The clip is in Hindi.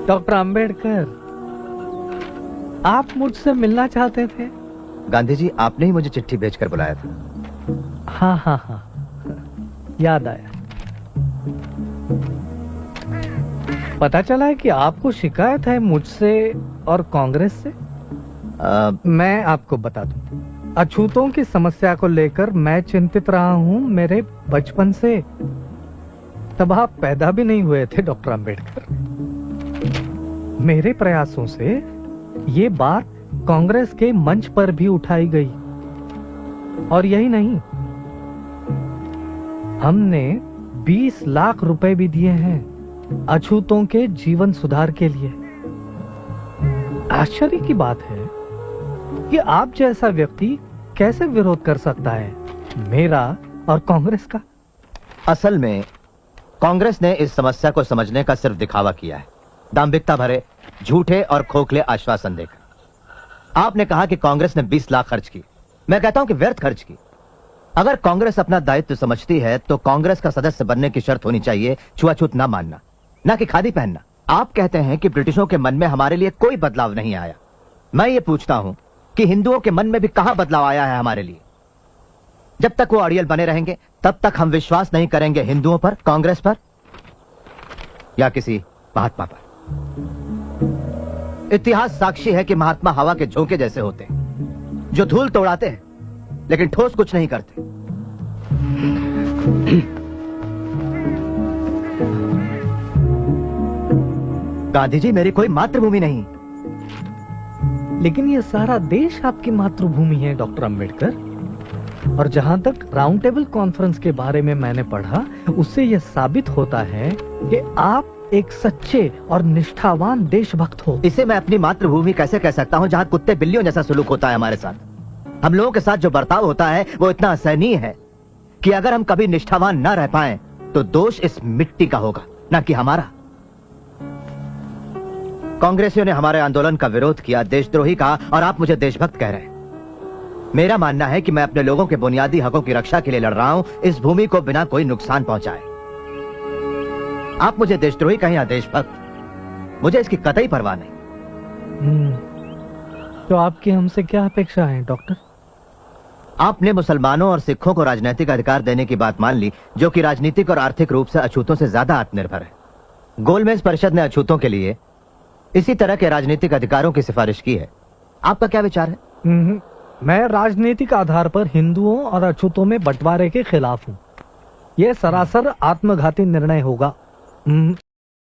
डॉक्टर अंबेडकर, आप मुझसे मिलना चाहते थे? गांधी जी, आपने ही मुझे चिट्ठी भेजकर बुलाया था। हाँ हाँ हाँ, याद आया। पता चला है कि आपको शिकायत है मुझसे और कांग्रेस से। मैं आपको बता दूं, अछूतों की समस्या को लेकर मैं चिंतित रहा हूं मेरे बचपन से। तब आप पैदा भी नहीं हुए थे डॉक्टर अंबेडकर। मेरे प्रयासों से ये बात कांग्रेस के मंच पर भी उठाई गई, और यही नहीं, हमने 20 लाख रुपए भी दिए हैं अछूतों के जीवन सुधार के लिए। आश्चर्य की बात है कि आप जैसा व्यक्ति कैसे विरोध कर सकता है मेरा और कांग्रेस का। असल में कांग्रेस ने इस समस्या को समझने का सिर्फ दिखावा किया है, दांभिकता भरे झूठे और खोखले आश्वासन देकर। आपने कहा कि कांग्रेस ने 20 लाख खर्च की। मैं कहता हूं कि व्यर्थ खर्च की। अगर कांग्रेस अपना दायित्व समझती है तो कांग्रेस का सदस्य बनने की शर्त होनी चाहिए छुआछूत ना मानना, ना कि खादी पहनना। आप कहते हैं कि ब्रिटिशों के मन में हमारे लिए कोई बदलाव नहीं आया। मैं ये पूछता हूं कि हिंदुओं के मन में भी कहां बदलाव आया है हमारे लिए? जब तक वो अड़ियल बने रहेंगे तब तक हम विश्वास नहीं करेंगे हिंदुओं पर, कांग्रेस पर या किसी महात्मा पर। इतिहास साक्षी है कि महात्मा हवा के झोंके जैसे होते हैं, जो धूल तोड़ाते हैं लेकिन ठोस कुछ नहीं करते। गांधी जी, मेरी कोई मातृभूमि नहीं। लेकिन ये सारा देश आपकी मातृभूमि है डॉक्टर अंबेडकर। और जहां तक राउंड टेबल कॉन्फ्रेंस के बारे में मैंने पढ़ा, उससे यह साबित होता है कि आप एक सच्चे और निष्ठावान देशभक्त हो। इसे मैं अपनी मातृभूमि कैसे कह सकता हूं जहां कुत्ते बिल्लियों जैसा सुलूक होता है हमारे साथ? हम लोगों के साथ जो बर्ताव होता है वो इतना असहनीय है कि अगर हम कभी निष्ठावान न रह पाएं तो दोष इस मिट्टी का होगा, न कि हमारा। कांग्रेसियों ने हमारे आंदोलन का विरोध किया, देशद्रोही कहा, और आप मुझे देशभक्त कह रहे हैं। मेरा मानना है कि मैं अपने लोगों के बुनियादी हकों की रक्षा के लिए लड़ रहा हूं, इस भूमि को बिना कोई नुकसान पहुंचाए। आप मुझे देशद्रोही कहें या देशभक्त, मुझे इसकी कतई परवाह नहीं। तो आपकी हमसे क्या अपेक्षा है डॉक्टर? आपने मुसलमानों और सिखों को राजनीतिक अधिकार देने की बात मान ली, जो कि राजनीतिक और आर्थिक रूप से अछूतों से ज्यादा आत्मनिर्भर है। गोलमेज परिषद ने अछूतों के लिए इसी तरह के राजनीतिक अधिकारों की सिफारिश की है। आपका क्या विचार है? मैं राजनीतिक आधार पर हिंदुओं और अछूतों में बंटवारे के खिलाफ हूँ। यह सरासर आत्मघाती निर्णय होगा।